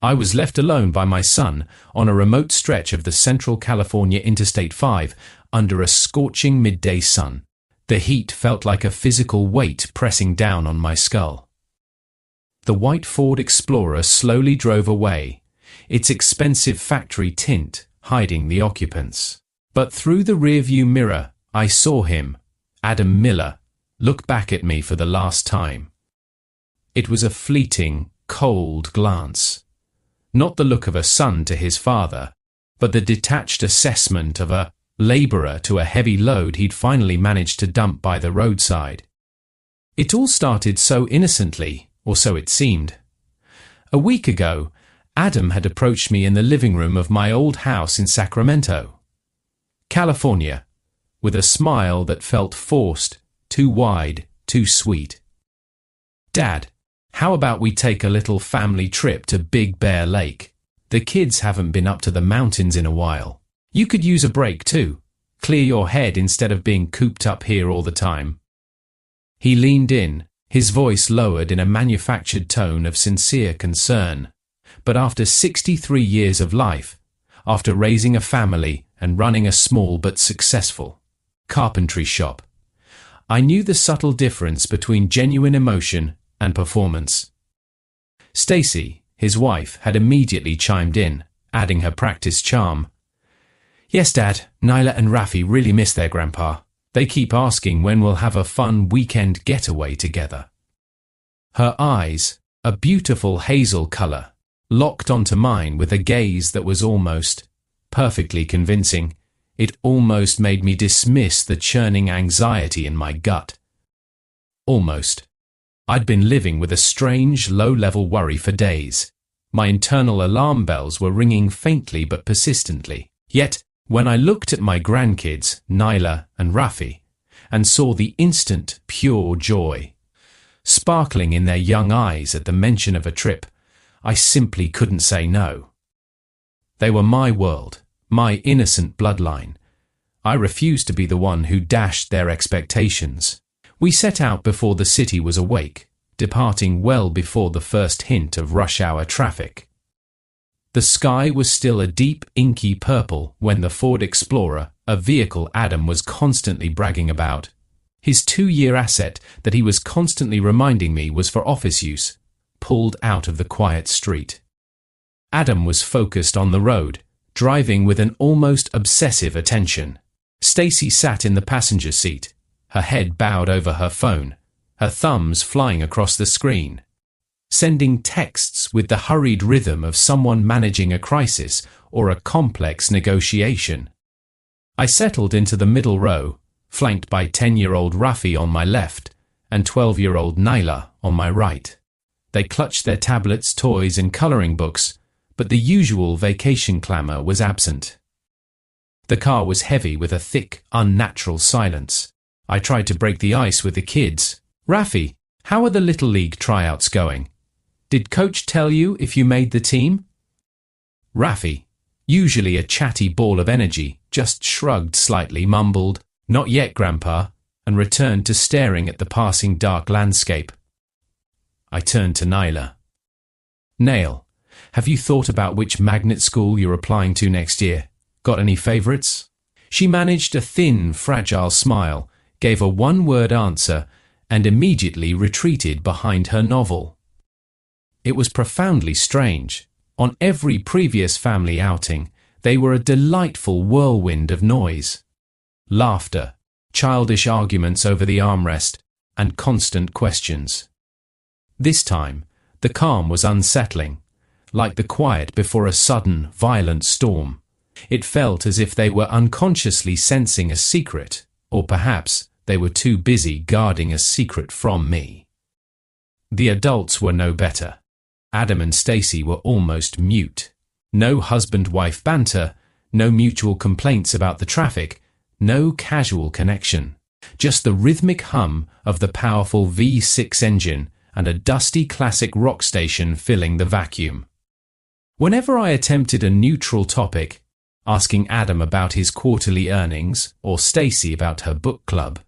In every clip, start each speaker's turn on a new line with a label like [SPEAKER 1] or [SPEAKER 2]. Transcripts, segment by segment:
[SPEAKER 1] I was left alone by my son on a remote stretch of the Central California Interstate 5 under a scorching midday sun. The heat felt like a physical weight pressing down on my skull. The white Ford Explorer slowly drove away, its expensive factory tint hiding the occupants. But through the rearview mirror, I saw him, Adam Miller, look back at me for the last time. It was a fleeting, cold glance. Not the look of a son to his father, but the detached assessment of a labourer to a heavy load he'd finally managed to dump by the roadside. It all started so innocently, or so it seemed. A week ago, Adam had approached me in the living room of my old house in Sacramento, California, with a smile that felt forced, too wide, too sweet. "Dad, how about we take a little family trip to Big Bear Lake? The kids haven't been up to the mountains in a while. You could use a break too. Clear your head instead of being cooped up here all the time." He leaned in, his voice lowered in a manufactured tone of sincere concern. But after 63 years of life, after raising a family and running a small but successful carpentry shop, I knew the subtle difference between genuine emotion and performance. Stacy, his wife, had immediately chimed in, adding her practiced charm. "Yes, Dad, Nyla and Rafi really miss their grandpa. They keep asking when we'll have a fun weekend getaway together." Her eyes, a beautiful hazel colour, locked onto mine with a gaze that was almost perfectly convincing. It almost made me dismiss the churning anxiety in my gut. Almost. I'd been living with a strange, low-level worry for days. My internal alarm bells were ringing faintly but persistently. Yet, when I looked at my grandkids, Nyla and Rafi, and saw the instant, pure joy sparkling in their young eyes at the mention of a trip, I simply couldn't say no. They were my world, my innocent bloodline. I refused to be the one who dashed their expectations. We set out before the city was awake, departing well before the first hint of rush hour traffic. The sky was still a deep, inky purple when the Ford Explorer, a vehicle Adam was constantly bragging about, his 2-year asset that he was constantly reminding me was for office use, pulled out of the quiet street. Adam was focused on the road, driving with an almost obsessive attention. Stacy sat in the passenger seat, her head bowed over her phone, her thumbs flying across the screen, sending texts with the hurried rhythm of someone managing a crisis or a complex negotiation. I settled into the middle row, flanked by 10-year-old Rafi on my left and 12-year-old Nyla on my right. They clutched their tablets, toys, and coloring books, but the usual vacation clamor was absent. The car was heavy with a thick, unnatural silence. I tried to break the ice with the kids. "Rafi, how are the Little League tryouts going? Did Coach tell you if you made the team?" Rafi, usually a chatty ball of energy, just shrugged slightly, mumbled, "Not yet, Grandpa," and returned to staring at the passing dark landscape. I turned to Nyla. "Nail, have you thought about which magnet school you're applying to next year? Got any favourites?" She managed a thin, fragile smile, gave a one-word answer, and immediately retreated behind her novel. It was profoundly strange. On every previous family outing, they were a delightful whirlwind of noise. Laughter, childish arguments over the armrest, and constant questions. This time, the calm was unsettling, like the quiet before a sudden, violent storm. It felt as if they were unconsciously sensing a secret, or perhaps they were too busy guarding a secret from me. The adults were no better. Adam and Stacy were almost mute. No husband-wife banter, no mutual complaints about the traffic, no casual connection. Just the rhythmic hum of the powerful V6 engine and a dusty classic rock station filling the vacuum. Whenever I attempted a neutral topic, asking Adam about his quarterly earnings or Stacy about her book club,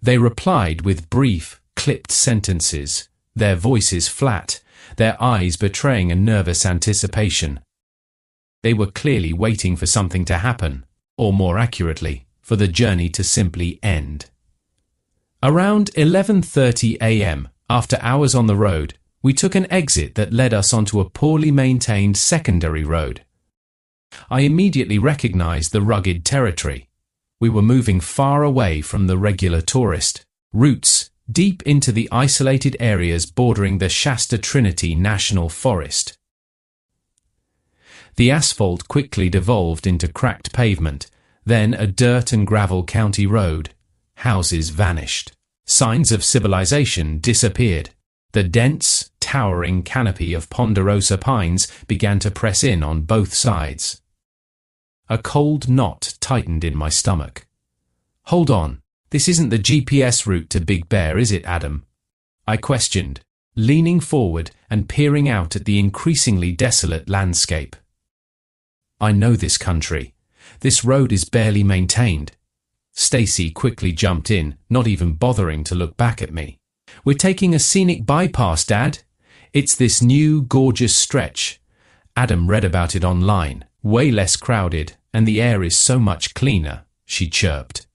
[SPEAKER 1] they replied with brief, clipped sentences, their voices flat, their eyes betraying a nervous anticipation. They were clearly waiting for something to happen, or more accurately, for the journey to simply end. Around 11:30 a.m., after hours on the road, we took an exit that led us onto a poorly maintained secondary road. I immediately recognized the rugged territory. We were moving far away from the regular tourist routes, deep into the isolated areas bordering the Shasta Trinity National Forest. The asphalt quickly devolved into cracked pavement, then a dirt and gravel county road. Houses vanished. Signs of civilization disappeared. The dense, towering canopy of ponderosa pines began to press in on both sides. A cold knot tightened in my stomach. "Hold on, this isn't the GPS route to Big Bear, is it, Adam?" I questioned, leaning forward and peering out at the increasingly desolate landscape. "I know this country. This road is barely maintained." Stacy quickly jumped in, not even bothering to look back at me. "We're taking a scenic bypass, Dad. It's this new, gorgeous stretch. Adam read about it online. Way less crowded, and the air is so much cleaner," she chirped.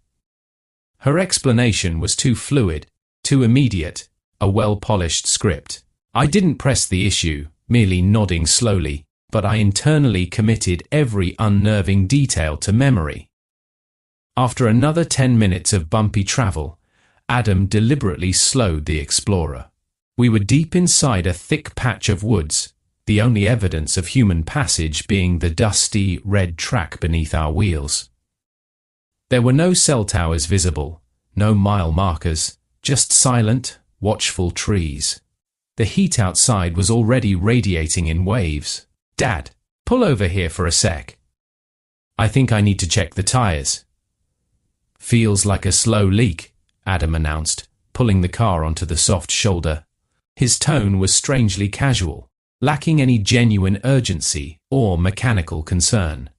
[SPEAKER 1] Her explanation was too fluid, too immediate, a well-polished script. I didn't press the issue, merely nodding slowly, but I internally committed every unnerving detail to memory. After another 10 minutes of bumpy travel, Adam deliberately slowed the Explorer. We were deep inside a thick patch of woods, the only evidence of human passage being the dusty, red track beneath our wheels. There were no cell towers visible, no mile markers, just silent, watchful trees. The heat outside was already radiating in waves. "Dad, pull over here for a sec. I think I need to check the tires." "Feels like a slow leak," Adam announced, pulling the car onto the soft shoulder. His tone was strangely casual, lacking any genuine urgency or mechanical concern.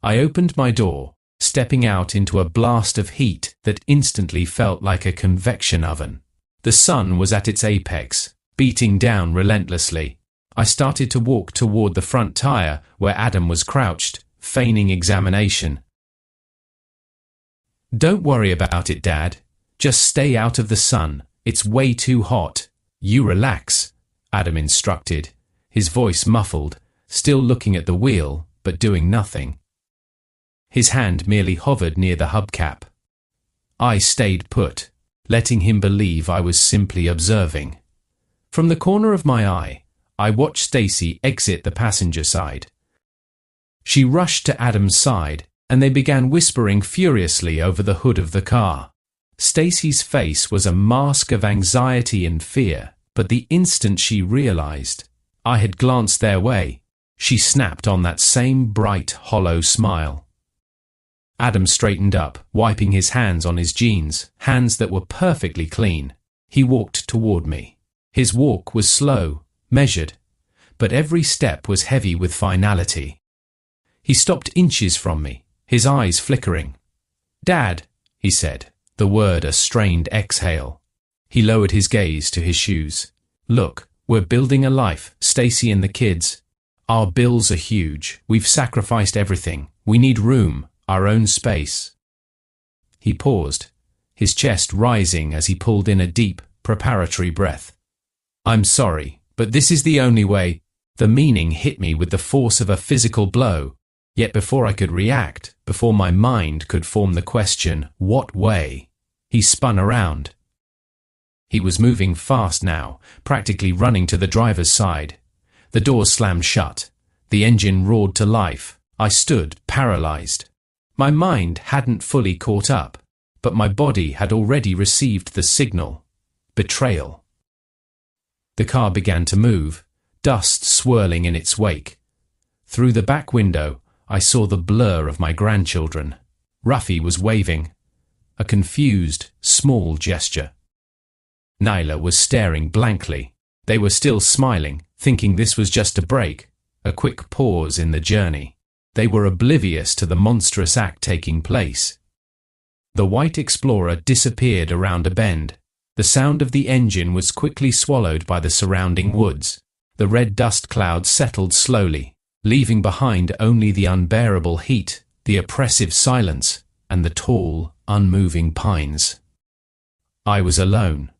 [SPEAKER 1] I opened my door, stepping out into a blast of heat that instantly felt like a convection oven. The sun was at its apex, beating down relentlessly. I started to walk toward the front tire where Adam was crouched, feigning examination. "Don't worry about it, Dad. Just stay out of the sun. It's way too hot. You relax," Adam instructed, his voice muffled, still looking at the wheel, but doing nothing. His hand merely hovered near the hubcap. I stayed put, letting him believe I was simply observing. From the corner of my eye, I watched Stacy exit the passenger side. She rushed to Adam's side, and they began whispering furiously over the hood of the car. Stacy's face was a mask of anxiety and fear, but the instant she realized I had glanced their way, she snapped on that same bright, hollow smile. Adam straightened up, wiping his hands on his jeans, hands that were perfectly clean. He walked toward me. His walk was slow, measured, but every step was heavy with finality. He stopped inches from me, his eyes flickering. "Dad," he said, the word a strained exhale. He lowered his gaze to his shoes. "Look, we're building a life, Stacy and the kids. Our bills are huge. We've sacrificed everything. We need room, our own space." He paused, his chest rising as he pulled in a deep, preparatory breath. "I'm sorry, but this is the only way." The meaning hit me with the force of a physical blow. Yet before I could react, before my mind could form the question, what way, he spun around. He was moving fast now, practically running to the driver's side. The doors slammed shut. The engine roared to life. I stood, paralyzed. My mind hadn't fully caught up, but my body had already received the signal. Betrayal. The car began to move, dust swirling in its wake. Through the back window, I saw the blur of my grandchildren. Ruffy was waving, a confused, small gesture. Nyla was staring blankly. They were still smiling, thinking this was just a break, a quick pause in the journey. They were oblivious to the monstrous act taking place. The white Explorer disappeared around a bend. The sound of the engine was quickly swallowed by the surrounding woods. The red dust cloud settled slowly, leaving behind only the unbearable heat, the oppressive silence, and the tall, unmoving pines. I was alone.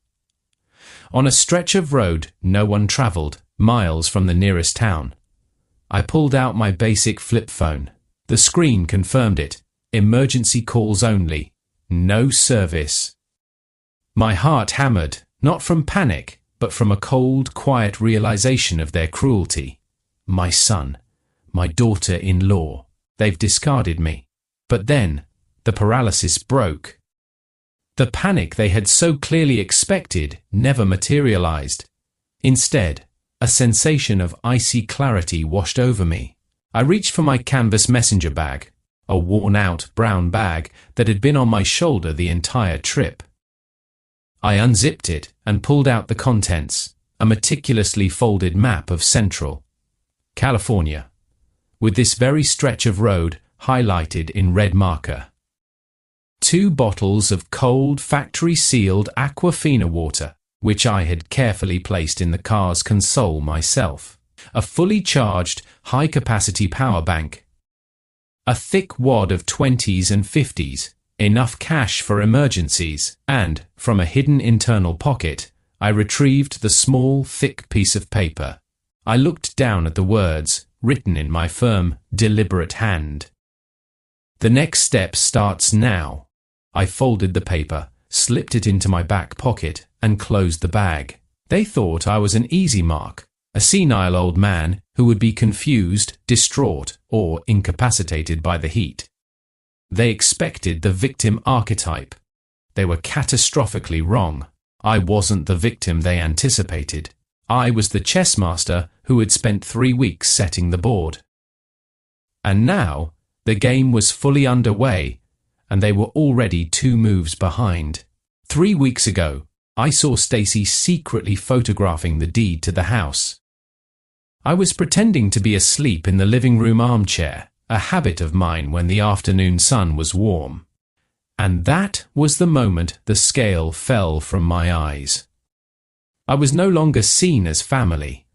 [SPEAKER 1] On a stretch of road no one travelled, miles from the nearest town. I pulled out my basic flip phone. The screen confirmed it. Emergency calls only. No service. My heart hammered, not from panic, but from a cold, quiet realization of their cruelty. My son, my daughter-in-law, they've discarded me. But then, the paralysis broke. The panic they had so clearly expected never materialized. Instead, a sensation of icy clarity washed over me. I reached for my canvas messenger bag, a worn-out brown bag that had been on my shoulder the entire trip. I unzipped it and pulled out the contents, a meticulously folded map of Central California, with this very stretch of road highlighted in red marker. 2 bottles of cold, factory-sealed Aquafina water, which I had carefully placed in the car's console myself. A fully charged, high-capacity power bank. A thick wad of 20s and 50s, enough cash for emergencies, and, from a hidden internal pocket, I retrieved the small, thick piece of paper. I looked down at the words, written in my firm, deliberate hand. The next step starts now. I folded the paper, slipped it into my back pocket, and closed the bag. They thought I was an easy mark, a senile old man who would be confused, distraught, or incapacitated by the heat. They expected the victim archetype. They were catastrophically wrong. I wasn't the victim they anticipated. I was the chess master who had spent 3 weeks setting the board. And now, the game was fully underway, and they were already 2 moves behind. 3 weeks ago, I saw Stacy secretly photographing the deed to the house. I was pretending to be asleep in the living room armchair, a habit of mine when the afternoon sun was warm. And that was the moment the scale fell from my eyes. I was no longer seen as family.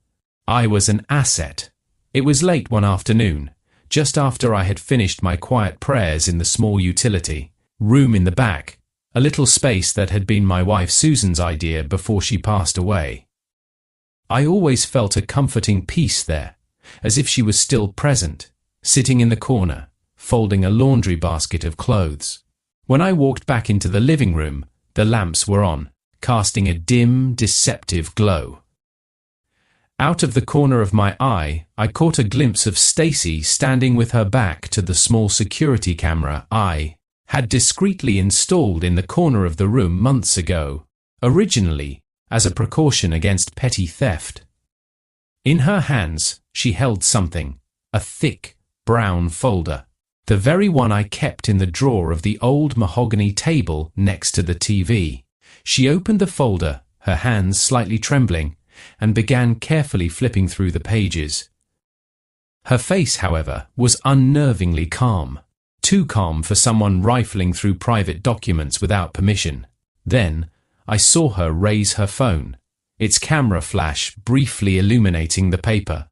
[SPEAKER 1] I was an asset. It was late one afternoon, just after I had finished my quiet prayers in the small utility room in the back, a little space that had been my wife Susan's idea before she passed away. I always felt a comforting peace there, as if she was still present, sitting in the corner, folding a laundry basket of clothes. When I walked back into the living room, the lamps were on, casting a dim, deceptive glow. Out of the corner of my eye, I caught a glimpse of Stacy standing with her back to the small security camera I had discreetly installed in the corner of the room months ago, originally as a precaution against petty theft. In her hands, she held something, a thick, brown folder, the very one I kept in the drawer of the old mahogany table next to the TV. She opened the folder, her hands slightly trembling, and began carefully flipping through the pages. Her face, however, was unnervingly calm, too calm for someone rifling through private documents without permission. Then, I saw her raise her phone, its camera flash briefly illuminating the paper.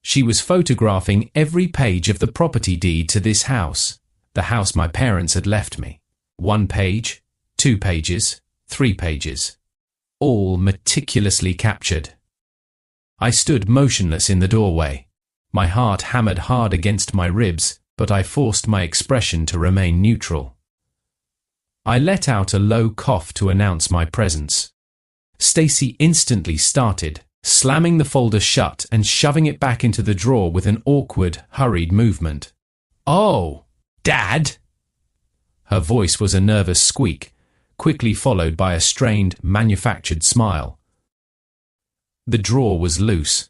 [SPEAKER 1] She was photographing every page of the property deed to this house, the house my parents had left me. 1 page, 2 pages, 3 pages, all meticulously captured. I stood motionless in the doorway. My heart hammered hard against my ribs, but I forced my expression to remain neutral. I let out a low cough to announce my presence. Stacy instantly started, slamming the folder shut and shoving it back into the drawer with an awkward, hurried movement. "Oh, Dad!" Her voice was a nervous squeak, quickly followed by a strained, manufactured smile. The drawer was loose.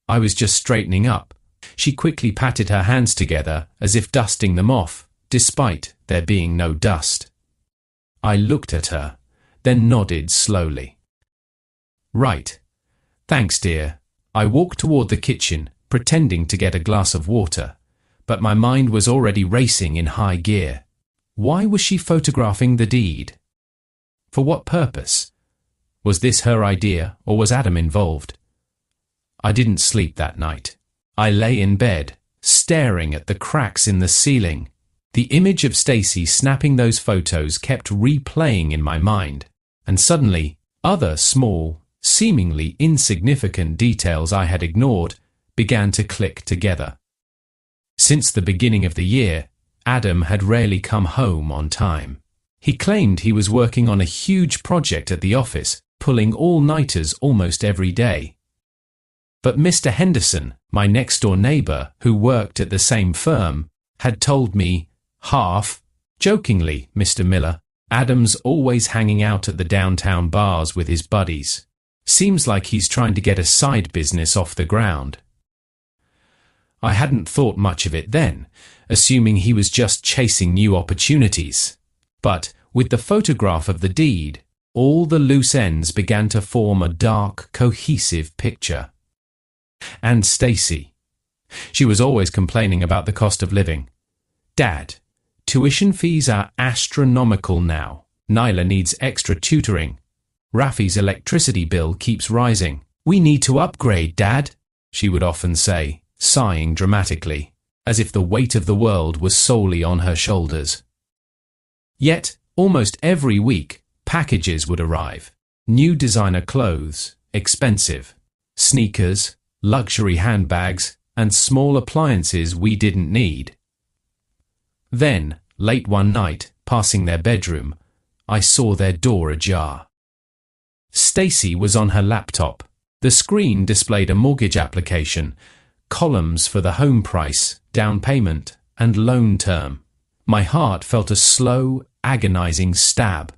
[SPEAKER 1] I was just straightening up. She quickly patted her hands together as if dusting them off, despite there being no dust. I looked at her, then nodded slowly. "Right. Thanks, dear." I walked toward the kitchen, pretending to get a glass of water, but my mind was already racing in high gear. Why was she photographing the deed? For what purpose? Was this her idea, or was Adam involved? I didn't sleep that night. I lay in bed, staring at the cracks in the ceiling. The image of Stacy snapping those photos kept replaying in my mind, and suddenly, other small, seemingly insignificant details I had ignored began to click together. Since the beginning of the year, Adam had rarely come home on time. He claimed he was working on a huge project at the office, pulling all-nighters almost every day. But Mr. Henderson, my next-door neighbor who worked at the same firm, had told me, jokingly, Mr. Miller, Adam's always hanging out at the downtown bars with his buddies. Seems like he's trying to get a side business off the ground. I hadn't thought much of it then, assuming he was just chasing new opportunities. But with the photograph of the deed, all the loose ends began to form a dark, cohesive picture. And Stacy. She was always complaining about the cost of living. Dad, tuition fees are astronomical now. Nyla needs extra tutoring. Rafi's electricity bill keeps rising. We need to upgrade, Dad, she would often say, sighing dramatically, as if the weight of the world was solely on her shoulders. Yet, almost every week, packages would arrive. New designer clothes, expensive, sneakers, luxury handbags, and small appliances we didn't need. Then, late one night, passing their bedroom, I saw their door ajar. Stacy was on her laptop. The screen displayed a mortgage application, columns for the home price, down payment, and loan term. My heart felt a slow, agonizing stab.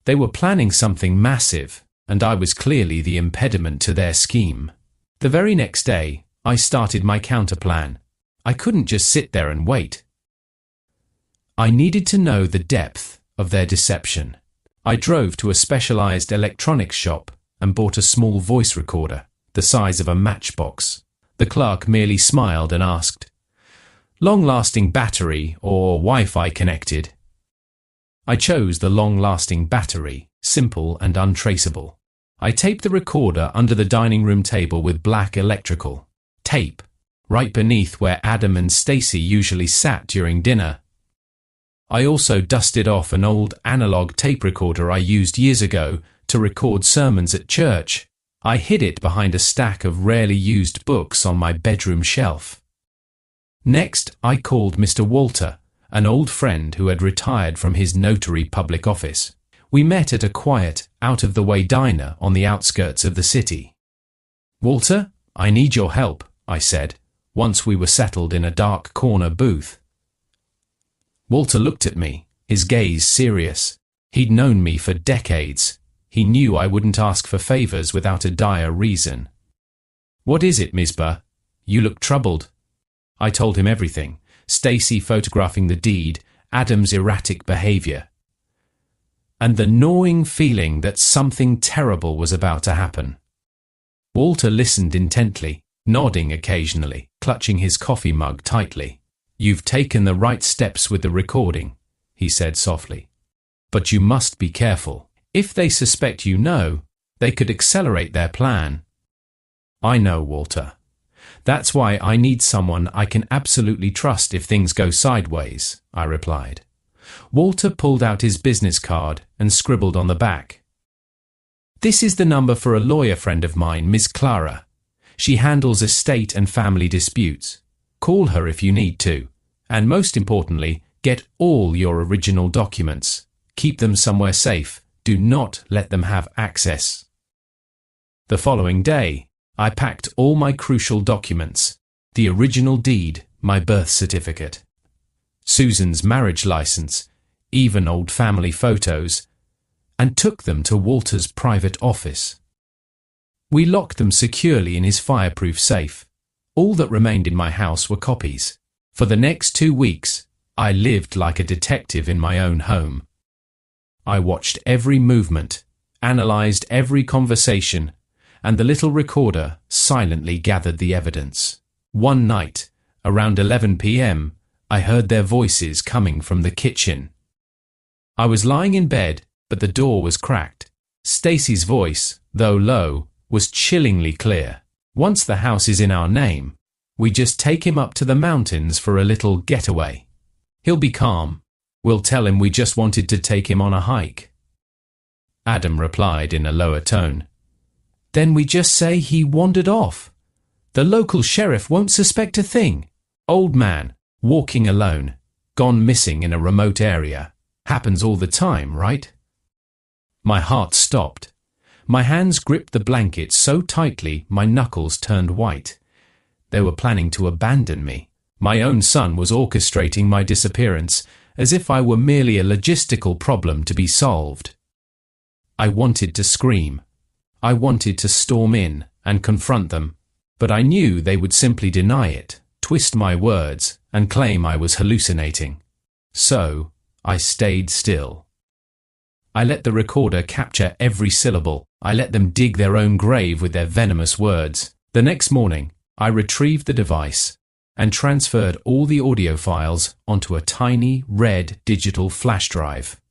[SPEAKER 1] They were planning something massive, and I was clearly the impediment to their scheme. The very next day, I started my counterplan. I couldn't just sit there and wait. I needed to know the depth of their deception. I drove to a specialized electronics shop and bought a small voice recorder, the size of a matchbox. The clerk merely smiled and asked, "Long-lasting battery or Wi-Fi connected?" I chose the long-lasting battery, simple and untraceable. I taped the recorder under the dining room table with black electrical tape, right beneath where Adam and Stacy usually sat during dinner. I also dusted off an old analog tape recorder I used years ago to record sermons at church. I hid it behind a stack of rarely used books on my bedroom shelf. Next, I called Mr. Walter, an old friend who had retired from his notary public office. We met at a quiet, out-of-the-way diner on the outskirts of the city. "Walter, I need your help," I said, once we were settled in a dark corner booth. Walter looked at me, his gaze serious. He'd known me for decades. He knew I wouldn't ask for favors without a dire reason. "What is it, Misbah? You look troubled." I told him everything, Stacy photographing the deed, Adam's erratic behavior, and the gnawing feeling that something terrible was about to happen. Walter listened intently, nodding occasionally, clutching his coffee mug tightly. "You've taken the right steps with the recording," he said softly. "But you must be careful. If they suspect you know, they could accelerate their plan." "I know, Walter. That's why I need someone I can absolutely trust if things go sideways," I replied. Walter pulled out his business card and scribbled on the back. "This is the number for a lawyer friend of mine, Miss Clara. She handles estate and family disputes. Call her if you need to. And most importantly, get all your original documents. Keep them somewhere safe. Do not let them have access." The following day, I packed all my crucial documents, the original deed, my birth certificate, Susan's marriage license, even old family photos, and took them to Walter's private office. We locked them securely in his fireproof safe. All that remained in my house were copies. For the next 2 weeks, I lived like a detective in my own home. I watched every movement, analyzed every conversation, and the little recorder silently gathered the evidence. One night, around 11 p.m., I heard their voices coming from the kitchen. I was lying in bed, but the door was cracked. Stacy's voice, though low, was chillingly clear. Once the house is in our name, we just take him up to the mountains for a little getaway. He'll be calm. We'll tell him we just wanted to take him on a hike. Adam replied in a lower tone. Then we just say he wandered off. The local sheriff won't suspect a thing. Old man, walking alone, gone missing in a remote area. Happens all the time, right? My heart stopped. My hands gripped the blanket so tightly my knuckles turned white. They were planning to abandon me. My own son was orchestrating my disappearance, as if I were merely a logistical problem to be solved. I wanted to scream. I wanted to storm in and confront them, but I knew they would simply deny it, twist my words, and claim I was hallucinating. So, I stayed still. I let the recorder capture every syllable. I let them dig their own grave with their venomous words. The next morning, I retrieved the device and transferred all the audio files onto a tiny, red digital flash drive.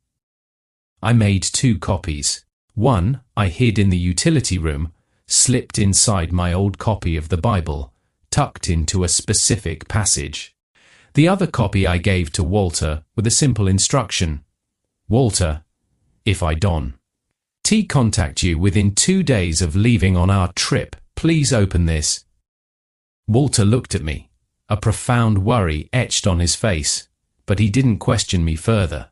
[SPEAKER 1] I made 2 copies. One I hid in the utility room, slipped inside my old copy of the Bible, tucked into a specific passage. The other copy I gave to Walter with a simple instruction. Walter, if I contact you within 2 days of leaving on our trip, please open this. Walter looked at me, a profound worry etched on his face, but he didn't question me further.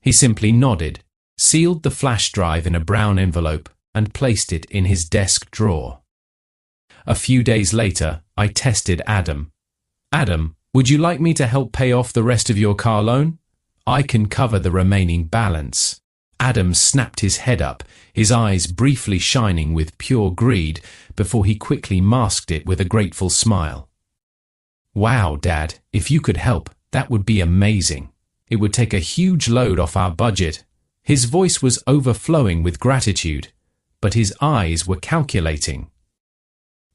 [SPEAKER 1] He simply nodded, sealed the flash drive in a brown envelope, and placed it in his desk drawer. A few days later, I tested Adam. Adam, would you like me to help pay off the rest of your car loan? I can cover the remaining balance. Adam snapped his head up, his eyes briefly shining with pure greed, before he quickly masked it with a grateful smile. Wow, Dad, if you could help, that would be amazing. It would take a huge load off our budget. His voice was overflowing with gratitude, but his eyes were calculating.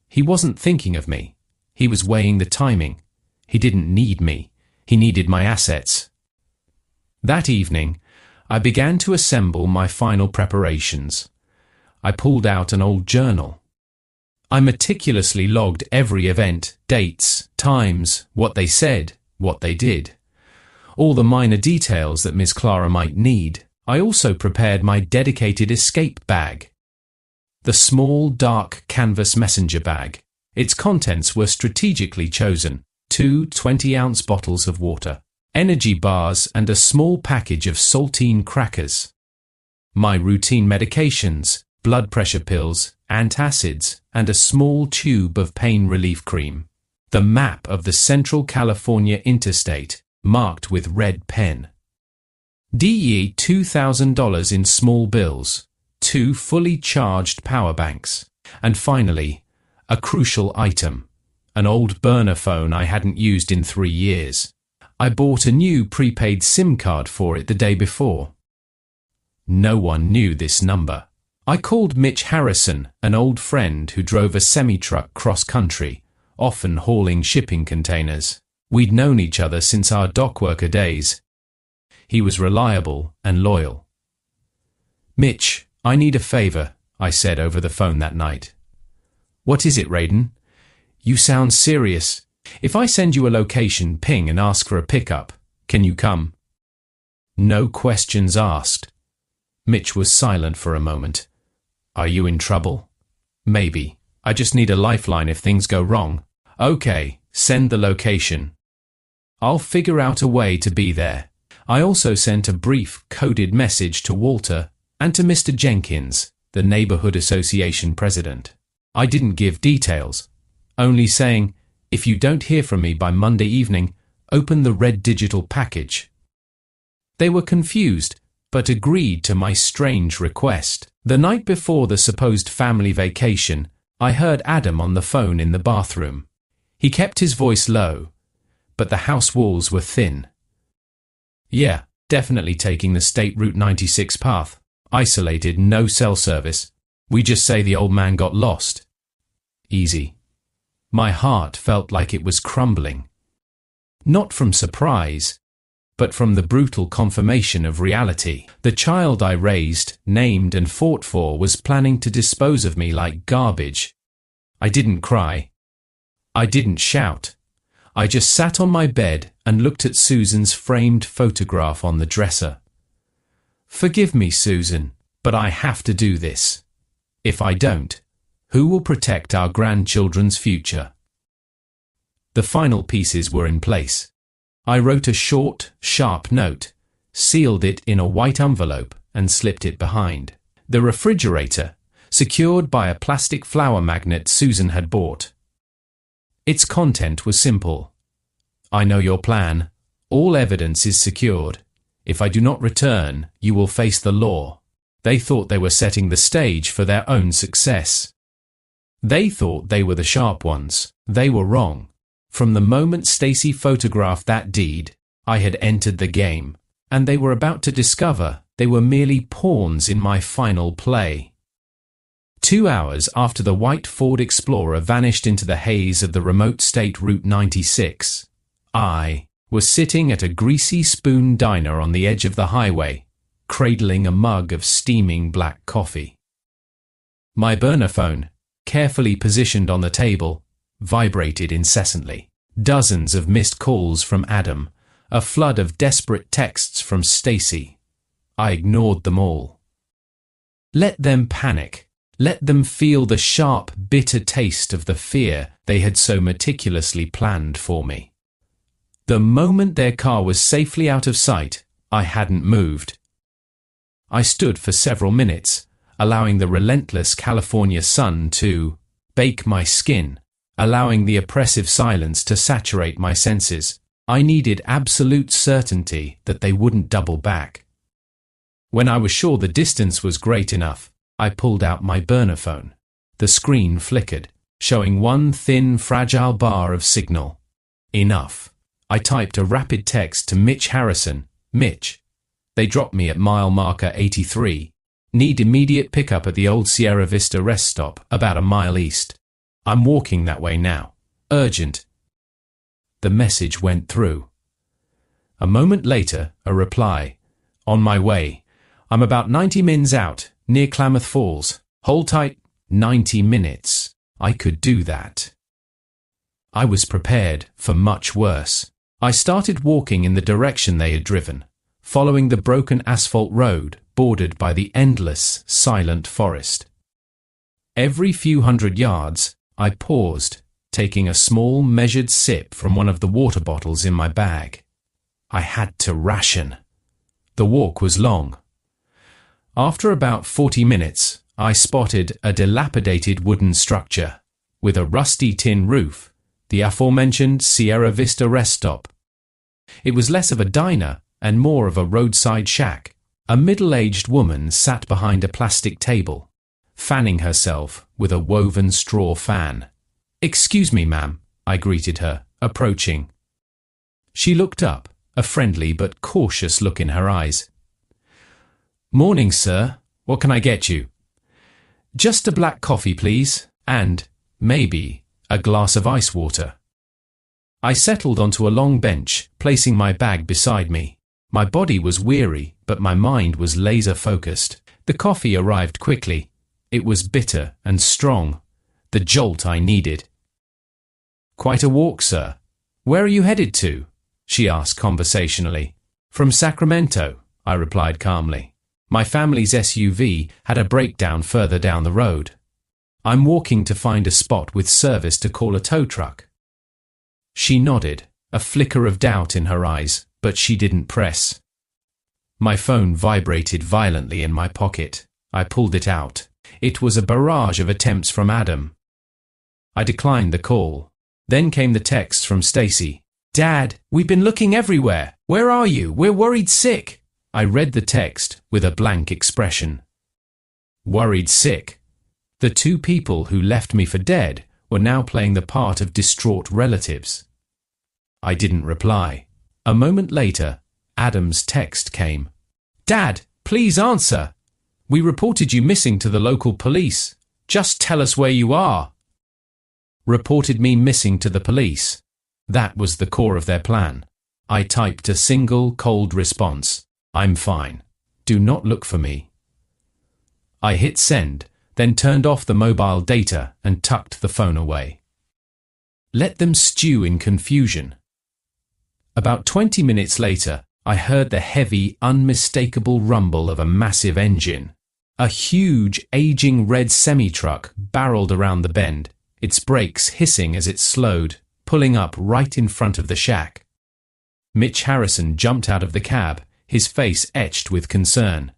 [SPEAKER 1] He wasn't thinking of me. He was weighing the timing. He didn't need me. He needed my assets. That evening, I began to assemble my final preparations. I pulled out an old journal. I meticulously logged every event, dates, times, what they said, what they did. All the minor details that Miss Clara might need. I also prepared my dedicated escape bag. The small, dark canvas messenger bag. Its contents were strategically chosen. 2 20-ounce bottles of water, energy bars, and a small package of saltine crackers. My routine medications, blood pressure pills, antacids, and a small tube of pain relief cream. The map of the Central California Interstate, marked with red pen. DE $2,000 in small bills, 2 fully charged power banks, and finally, a crucial item, an old burner phone I hadn't used in 3 years. I bought a new prepaid SIM card for it the day before. No one knew this number. I called Mitch Harrison, an old friend who drove a semi-truck cross-country, often hauling shipping containers. We'd known each other since our dockworker days. He was reliable and loyal. Mitch, I need a favor, I said over the phone that night. What is it, Raiden? You sound serious. If I send you a location, ping and ask for a pickup, can you come? No questions asked. Mitch was silent for a moment. Are you in trouble? Maybe. I just need a lifeline if things go wrong. Okay, send the location. I'll figure out a way to be there. I also sent a brief, coded message to Walter and to Mr. Jenkins, the neighborhood association president. I didn't give details, only saying, if you don't hear from me by Monday evening, open the red digital package. They were confused, but agreed to my strange request. The night before the supposed family vacation, I heard Adam on the phone in the bathroom. He kept his voice low, but the house walls were thin. Yeah, definitely taking the State Route 96 path. Isolated, no cell service. We just say the old man got lost. Easy. My heart felt like it was crumbling. Not from surprise, but from the brutal confirmation of reality. The child I raised, named and fought for was planning to dispose of me like garbage. I didn't cry. I didn't shout. I just sat on my bed and looked at Susan's framed photograph on the dresser. Forgive me, Susan, but I have to do this. If I don't, who will protect our grandchildren's future? The final pieces were in place. I wrote a short, sharp note, sealed it in a white envelope, and slipped it behind the refrigerator, secured by a plastic flower magnet Susan had bought. Its content was simple. I know your plan. All evidence is secured. If I do not return, you will face the law. They thought they were setting the stage for their own success. They thought they were the sharp ones. They were wrong. From the moment Stacy photographed that deed, I had entered the game, and they were about to discover they were merely pawns in my final play. 2 hours after the white Ford Explorer vanished into the haze of the remote state Route 96, I was sitting at a greasy spoon diner on the edge of the highway, cradling a mug of steaming black coffee. My burner phone, carefully positioned on the table, vibrated incessantly. Dozens of missed calls from Adam, a flood of desperate texts from Stacy. I ignored them all. Let them panic. Let them feel the sharp, bitter taste of the fear they had so meticulously planned for me. The moment their car was safely out of sight, I hadn't moved. I stood for several minutes, allowing the relentless California sun to bake my skin, allowing the oppressive silence to saturate my senses. I needed absolute certainty that they wouldn't double back. When I was sure the distance was great enough, I pulled out my burner phone. The screen flickered, showing one thin, fragile bar of signal. Enough. I typed a rapid text to Mitch Harrison. Mitch. They dropped me at mile marker 83. Need immediate pickup at the old Sierra Vista rest stop, about a mile east. I'm walking that way now. Urgent. The message went through. A moment later, a reply. On my way. I'm about 90 mins out, near Klamath Falls. Hold tight. 90 minutes. I could do that. I was prepared for much worse. I started walking in the direction they had driven, following the broken asphalt road bordered by the endless, silent forest. Every few hundred yards, I paused, taking a small, measured sip from one of the water bottles in my bag. I had to ration. The walk was long. After about 40 minutes, I spotted a dilapidated wooden structure with a rusty tin roof, the aforementioned Sierra Vista rest stop. It was less of a diner and more of a roadside shack. A middle-aged woman sat behind a plastic table, fanning herself with a woven straw fan. "Excuse me, ma'am," I greeted her, approaching. She looked up, a friendly but cautious look in her eyes. "Morning, sir. What can I get you?" "Just a black coffee, please, and, maybe, a glass of ice water." I settled onto a long bench, placing my bag beside me. My body was weary, but my mind was laser-focused. The coffee arrived quickly. It was bitter and strong, the jolt I needed. "Quite a walk, sir. Where are you headed to?" she asked conversationally. "From Sacramento," I replied calmly. My family's SUV had a breakdown further down the road. "I'm walking to find a spot with service to call a tow truck." She nodded, a flicker of doubt in her eyes, but she didn't press. My phone vibrated violently in my pocket. I pulled it out. It was a barrage of attempts from Adam. I declined the call. Then came the text from Stacy. "Dad, we've been looking everywhere. Where are you? We're worried sick." I read the text with a blank expression. Worried sick. The two people who left me for dead were now playing the part of distraught relatives. I didn't reply. A moment later, Adam's text came. "Dad, please answer. We reported you missing to the local police. Just tell us where you are." Reported me missing to the police. That was the core of their plan. I typed a single cold response. I'm fine. Do not look for me. I hit send, then turned off the mobile data and tucked the phone away. Let them stew in confusion. About 20 minutes later, I heard the heavy, unmistakable rumble of a massive engine. A huge, aging red semi-truck barreled around the bend, its brakes hissing as it slowed, pulling up right in front of the shack. Mitch Harrison jumped out of the cab, his face etched with concern.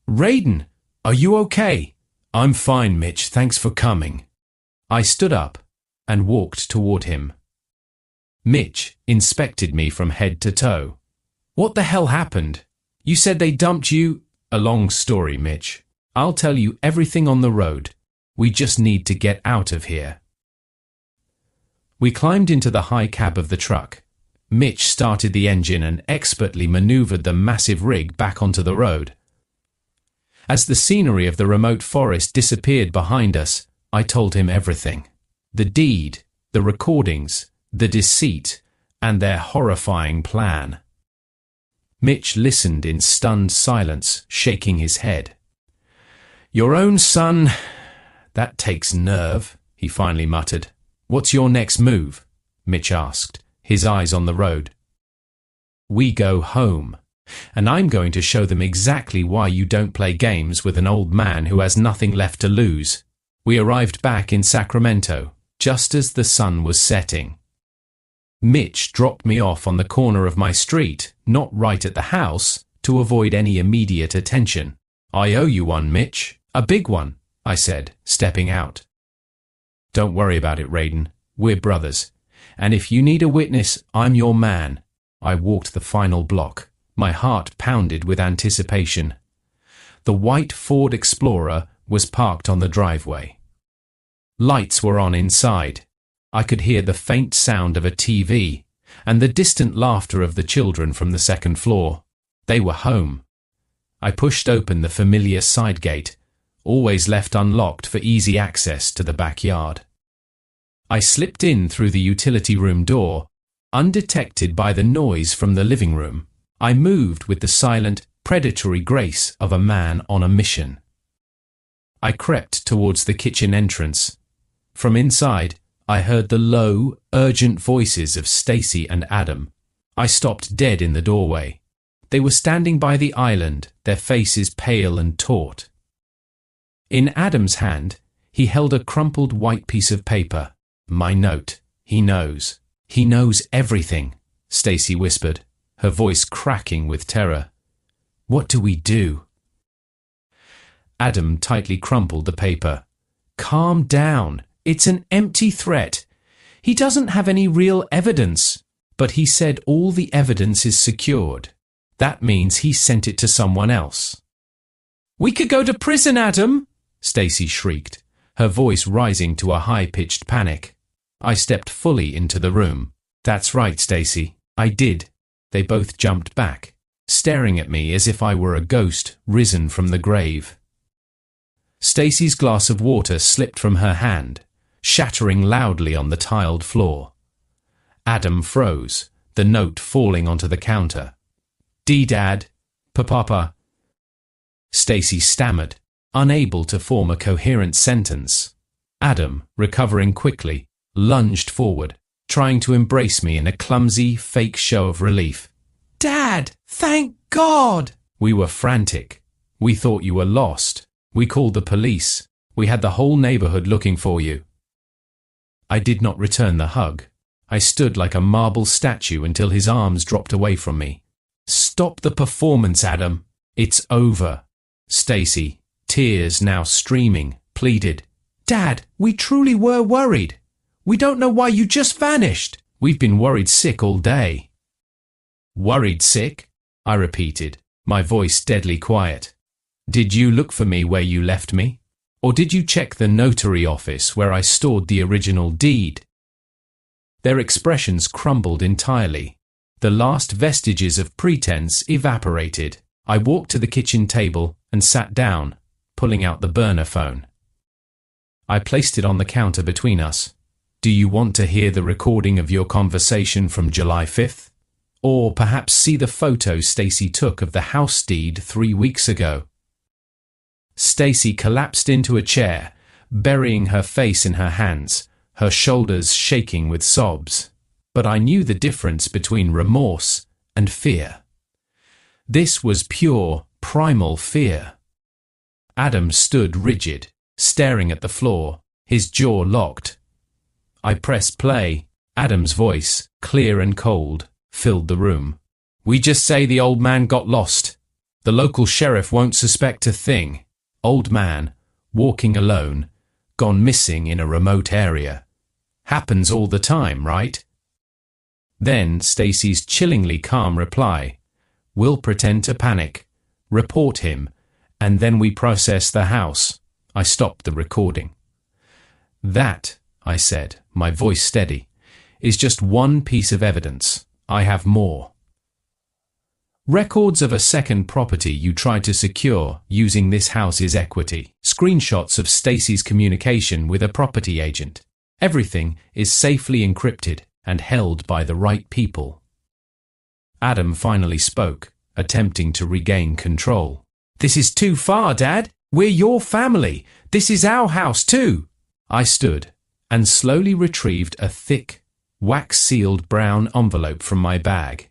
[SPEAKER 1] "Raiden, are you okay?" "I'm fine, Mitch, thanks for coming." I stood up and walked toward him. Mitch inspected me from head to toe. "What the hell happened? You said they dumped you—" "A long story, Mitch. I'll tell you everything on the road. We just need to get out of here." We climbed into the high cab of the truck. Mitch started the engine and expertly maneuvered the massive rig back onto the road. As the scenery of the remote forest disappeared behind us, I told him everything. The deed, the recordings, the deceit, and their horrifying plan. Mitch listened in stunned silence, shaking his head. "Your own son? That takes nerve," he finally muttered. "What's your next move?" Mitch asked, his eyes on the road. "We go home, and I'm going to show them exactly why you don't play games with an old man who has nothing left to lose." We arrived back in Sacramento, just as the sun was setting. Mitch dropped me off on the corner of my street, not right at the house, to avoid any immediate attention. "I owe you one, Mitch. A big one," I said, stepping out. "Don't worry about it, Raiden. We're brothers. And if you need a witness, I'm your man." I walked the final block. My heart pounded with anticipation. The white Ford Explorer was parked on the driveway. Lights were on inside. I could hear the faint sound of a TV and the distant laughter of the children from the second floor. They were home. I pushed open the familiar side gate, always left unlocked for easy access to the backyard. I slipped in through the utility room door, undetected by the noise from the living room. I moved with the silent, predatory grace of a man on a mission. I crept towards the kitchen entrance. From inside, I heard the low, urgent voices of Stacy and Adam. I stopped dead in the doorway. They were standing by the island, their faces pale and taut. In Adam's hand, he held a crumpled white piece of paper. "My note. He knows. He knows everything," Stacy whispered, her voice cracking with terror. "What do we do?" Adam tightly crumpled the paper. "Calm down. It's an empty threat. He doesn't have any real evidence, but he said all the evidence is secured. That means he sent it to someone else." "We could go to prison, Adam!" Stacy shrieked, her voice rising to a high-pitched panic. I stepped fully into the room. "That's right, Stacy. I did." They both jumped back, staring at me as if I were a ghost risen from the grave. Stacy's glass of water slipped from her hand, shattering loudly on the tiled floor. Adam froze, the note falling onto the counter. "Dad, Papa." Stacy stammered, unable to form a coherent sentence. Adam, recovering quickly, lunged forward, trying to embrace me in a clumsy, fake show of relief. "Dad, thank God!" We were frantic. "We thought you were lost. We called the police. We had the whole neighborhood looking for you." I did not return the hug. I stood like a marble statue until his arms dropped away from me. "Stop the performance, Adam. It's over." Stacy, tears now streaming, pleaded. "Dad, we truly were worried. We don't know why you just vanished. We've been worried sick all day." "Worried sick?" I repeated, my voice deadly quiet. "Did you look for me where you left me? Or did you check the notary office where I stored the original deed?" Their expressions crumbled entirely. The last vestiges of pretense evaporated. I walked to the kitchen table and sat down, pulling out the burner phone. I placed it on the counter between us. "Do you want to hear the recording of your conversation from July 5th? Or perhaps see the photo Stacy took of the house deed 3 weeks ago. Stacy collapsed into a chair, burying her face in her hands, her shoulders shaking with sobs. But I knew the difference between remorse and fear. This was pure, primal fear. Adam stood rigid, staring at the floor, his jaw locked. I pressed play. Adam's voice, clear and cold, filled the room. "We just say the old man got lost. The local sheriff won't suspect a thing. Old man, walking alone, gone missing in a remote area. Happens all the time, right?" Then Stacy's chillingly calm reply, "We'll pretend to panic, report him, and then we process the house." I stopped the recording. "That," I said, my voice steady, "is just one piece of evidence. I have more. Records of a second property you tried to secure using this house's equity. Screenshots of Stacy's communication with a property agent. Everything is safely encrypted and held by the right people." Adam finally spoke, attempting to regain control. "This is too far, Dad. We're your family. This is our house too." I stood and slowly retrieved a thick, wax-sealed brown envelope from my bag.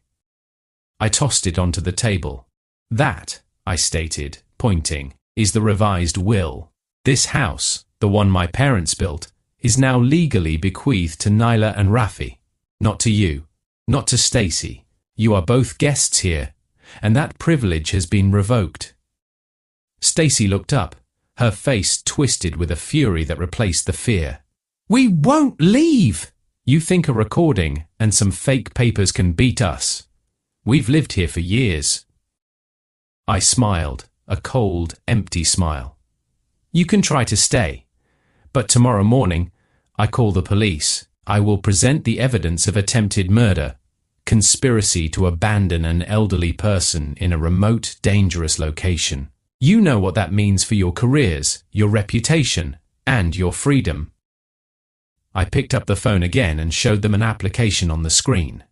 [SPEAKER 1] I tossed it onto the table. "That," I stated, pointing, "is the revised will. This house, the one my parents built, is now legally bequeathed to Nyla and Rafi. Not to you, not to Stacy. You are both guests here, and that privilege has been revoked." Stacy looked up, her face twisted with a fury that replaced the fear. "We won't leave!" "You think a recording and some fake papers can beat us? We've lived here for years." I smiled, a cold, empty smile. "You can try to stay, but tomorrow morning, I call the police. I will present the evidence of attempted murder, conspiracy to abandon an elderly person in a remote, dangerous location. You know what that means for your careers, your reputation, and your freedom." I picked up the phone again and showed them an application on the screen.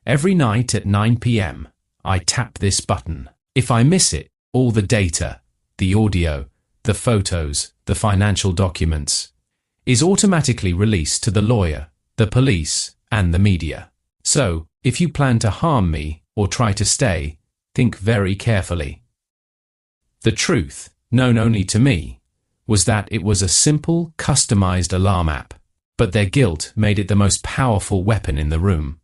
[SPEAKER 1] "Every night at 9 p.m., I tap this button. If I miss it, all the data, the audio, the photos, the financial documents, is automatically released to the lawyer, the police, and the media. So, if you plan to harm me or try to stay, think very carefully." The truth, known only to me, was that it was a simple, customized alarm app, but their guilt made it the most powerful weapon in the room.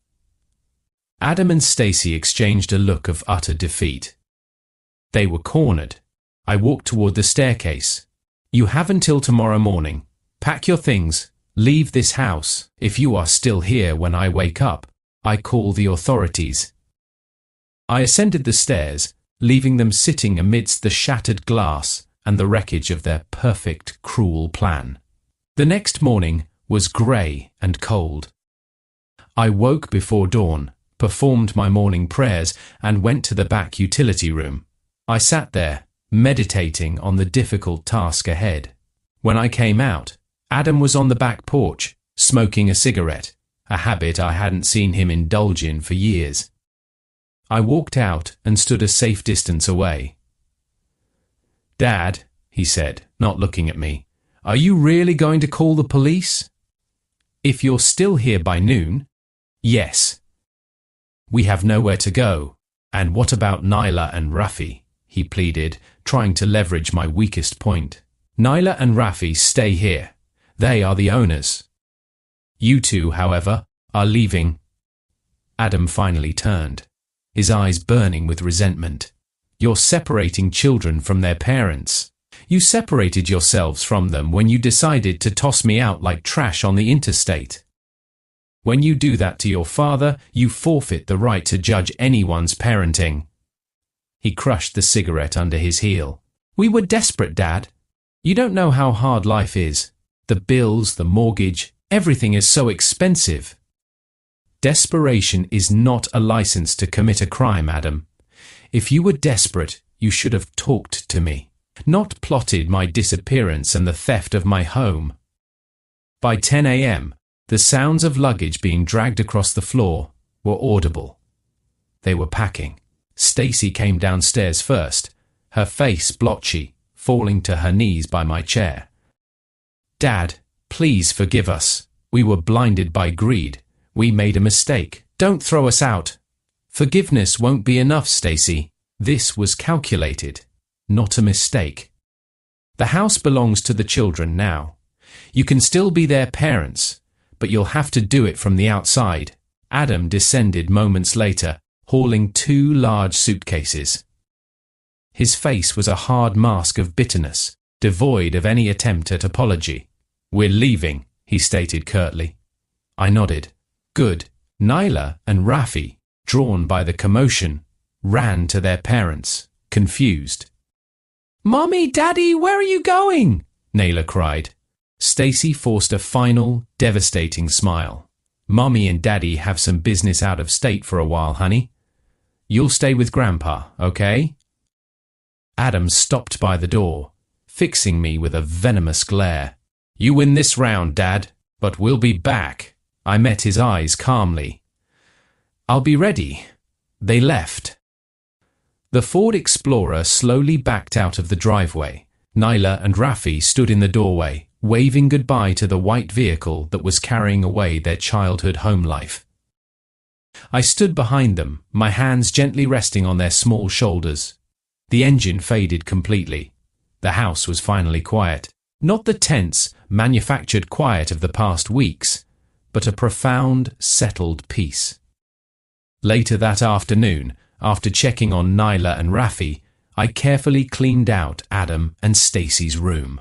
[SPEAKER 1] Adam and Stacy exchanged a look of utter defeat. They were cornered. I walked toward the staircase. "You have until tomorrow morning. Pack your things. Leave this house. If you are still here when I wake up, I call the authorities." I ascended the stairs, leaving them sitting amidst the shattered glass and the wreckage of their perfect, cruel plan. The next morning was grey and cold. I woke before dawn, performed my morning prayers, and went to the back utility room. I sat there, meditating on the difficult task ahead. When I came out, Adam was on the back porch, smoking a cigarette, a habit I hadn't seen him indulge in for years. I walked out and stood a safe distance away. "Dad," he said, not looking at me, "are you really going to call the police?" "If you're still here by noon, yes." "We have nowhere to go. And what about Nyla and Rafi?" he pleaded, trying to leverage my weakest point. "Nyla and Rafi stay here. They are the owners. You two, however, are leaving." Adam finally turned, his eyes burning with resentment. "You're separating children from their parents. You separated yourselves from them when you decided to toss me out like trash on the interstate. When you do that to your father, you forfeit the right to judge anyone's parenting." He crushed the cigarette under his heel. "We were desperate, Dad. You don't know how hard life is. The bills, the mortgage, everything is so expensive." Desperation is not a license to commit a crime, Adam. If you were desperate, you should have talked to me, not plotted my disappearance and the theft of my home. By 10 a.m., the sounds of luggage being dragged across the floor were audible. They were packing. Stacy came downstairs first, her face blotchy, falling to her knees by my chair. "Dad, please forgive us. We were blinded by greed. We made a mistake. Don't throw us out." "Forgiveness won't be enough, Stacy. This was calculated, not a mistake. The house belongs to the children now. You can still be their parents, but you'll have to do it from the outside." Adam descended moments later, hauling 2 large suitcases. His face was a hard mask of bitterness, devoid of any attempt at apology. "We're leaving," he stated curtly. I nodded. "Good." Nyla and Rafi, drawn by the commotion, ran to their parents, confused. "Mommy, Daddy, where are you going?" Nyla cried. Stacy forced a final, devastating smile. "Mommy and Daddy have some business out of state for a while, honey. You'll stay with Grandpa, okay?" Adam stopped by the door, fixing me with a venomous glare. "You win this round, Dad, but we'll be back." I met his eyes calmly. "I'll be ready." They left. The Ford Explorer slowly backed out of the driveway. Nyla and Rafi stood in the doorway, waving goodbye to the white vehicle that was carrying away their childhood home life. I stood behind them, my hands gently resting on their small shoulders. The engine faded completely. The house was finally quiet. Not the tense, manufactured quiet of the past weeks, but a profound, settled peace. Later that afternoon, after checking on Nyla and Rafi, I carefully cleaned out Adam and Stacy's room.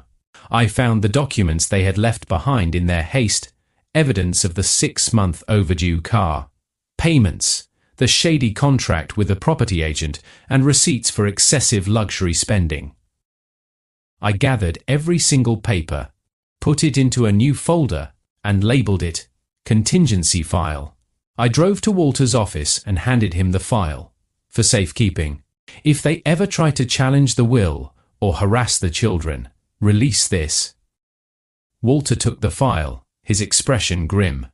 [SPEAKER 1] I found the documents they had left behind in their haste, evidence of the 6-month overdue car, payments, the shady contract with the property agent, and receipts for excessive luxury spending. I gathered every single paper, put it into a new folder, and labeled it Contingency File. I drove to Walter's office and handed him the file, for safekeeping. If they ever try to challenge the will or harass the children, release this. Walter took the file, his expression grim.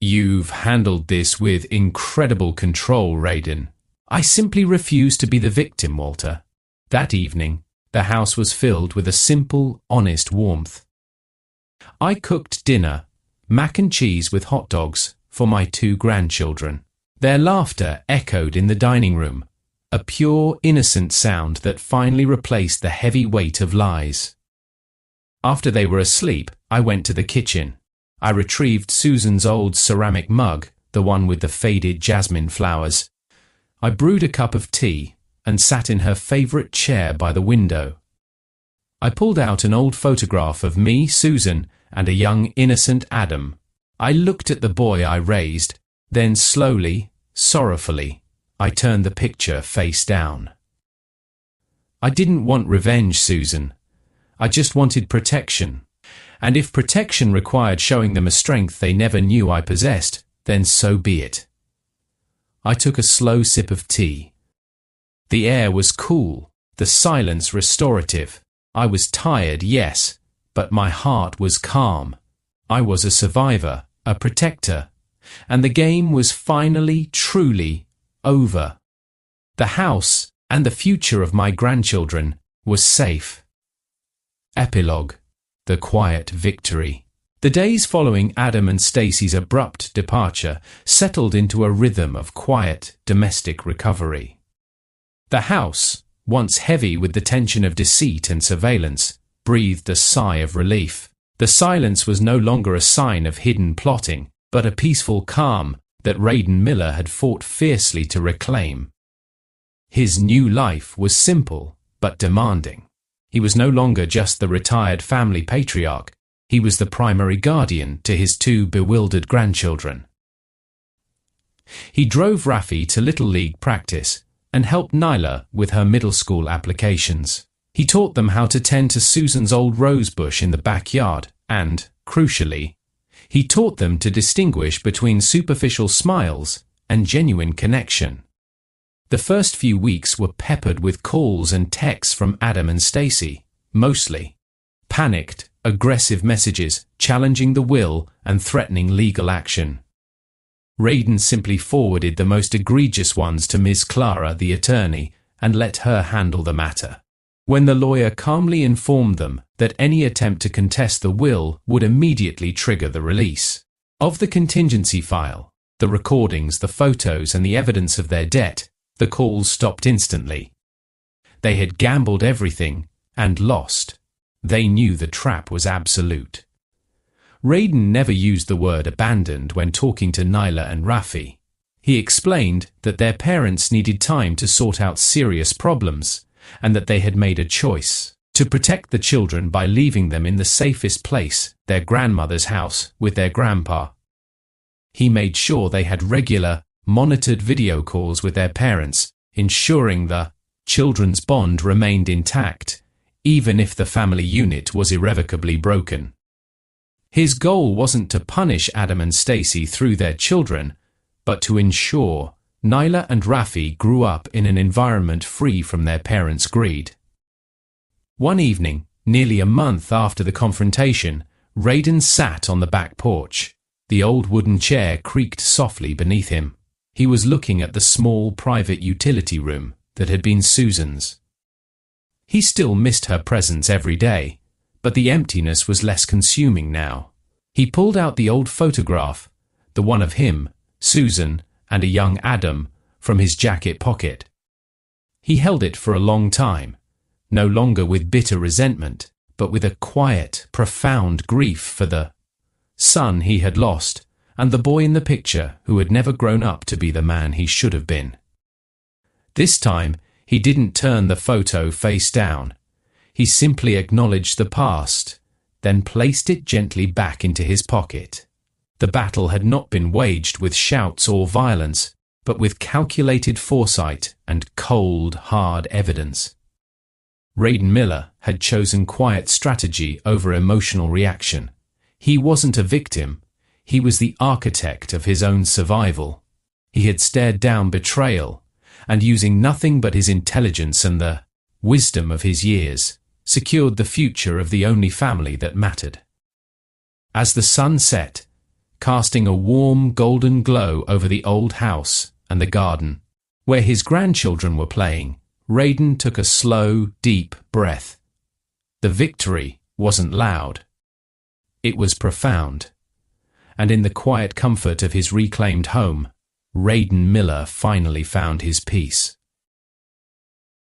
[SPEAKER 1] "You've handled this with incredible control, Raiden." "I simply refuse to be the victim, Walter." That evening, the house was filled with a simple, honest warmth. I cooked dinner, mac and cheese with hot dogs, for my 2 grandchildren. Their laughter echoed in the dining room, a pure, innocent sound that finally replaced the heavy weight of lies. After they were asleep, I went to the kitchen. I retrieved Susan's old ceramic mug, the one with the faded jasmine flowers. I brewed a cup of tea and sat in her favorite chair by the window. I pulled out an old photograph of me, Susan, and a young, innocent Adam. I looked at the boy I raised, then slowly, sorrowfully, I turned the picture face down. I didn't want revenge, Susan. I just wanted protection. And if protection required showing them a strength they never knew I possessed, then so be it. I took a slow sip of tea. The air was cool, the silence restorative. I was tired, yes, but my heart was calm. I was a survivor, a protector, and the game was finally, truly over. The house and the future of my grandchildren was safe. Epilogue: The quiet victory. The days following Adam and Stacy's abrupt departure settled into a rhythm of quiet, domestic recovery. The house, once heavy with the tension of deceit and surveillance, breathed a sigh of relief. The silence was no longer a sign of hidden plotting, but a peaceful calm that Raiden Miller had fought fiercely to reclaim. His new life was simple, but demanding. He was no longer just the retired family patriarch. He was the primary guardian to his 2 bewildered grandchildren. He drove Rafi to Little League practice and helped Nyla with her middle school applications. He taught them how to tend to Susan's old rose bush in the backyard and, crucially, he taught them to distinguish between superficial smiles and genuine connection. The first few weeks were peppered with calls and texts from Adam and Stacy, mostly panicked, aggressive messages challenging the will and threatening legal action. Raiden simply forwarded the most egregious ones to Ms. Clara, the attorney, and let her handle the matter. When the lawyer calmly informed them that any attempt to contest the will would immediately trigger the release of the contingency file, the recordings, the photos, and the evidence of their debt, the calls stopped instantly. They had gambled everything and lost. They knew the trap was absolute. Raiden never used the word abandoned when talking to Nyla and Rafi. He explained that their parents needed time to sort out serious problems, and that they had made a choice to protect the children by leaving them in the safest place, their grandmother's house, with their grandpa. He made sure they had regular, monitored video calls with their parents, ensuring the children's bond remained intact, even if the family unit was irrevocably broken. His goal wasn't to punish Adam and Stacy through their children, but to ensure Nyla and Rafi grew up in an environment free from their parents' greed. One evening, nearly a month after the confrontation, Raiden sat on the back porch. The old wooden chair creaked softly beneath him. He was looking at the small private utility room that had been Susan's. He still missed her presence every day, but the emptiness was less consuming now. He pulled out the old photograph, the one of him, Susan, and a young Adam, from his jacket pocket. He held it for a long time, no longer with bitter resentment, but with a quiet, profound grief for the son he had lost, and the boy in the picture who had never grown up to be the man he should have been. This time, he didn't turn the photo face down. He simply acknowledged the past, then placed it gently back into his pocket. The battle had not been waged with shouts or violence, but with calculated foresight and cold, hard evidence. Raiden Miller had chosen quiet strategy over emotional reaction. He wasn't a victim. He was the architect of his own survival. He had stared down betrayal, and using nothing but his intelligence and the wisdom of his years, secured the future of the only family that mattered. As the sun set, casting a warm golden glow over the old house and the garden, where his grandchildren were playing, Raiden took a slow, deep breath. The victory wasn't loud. It was profound. And in the quiet comfort of his reclaimed home, Raiden Miller finally found his peace.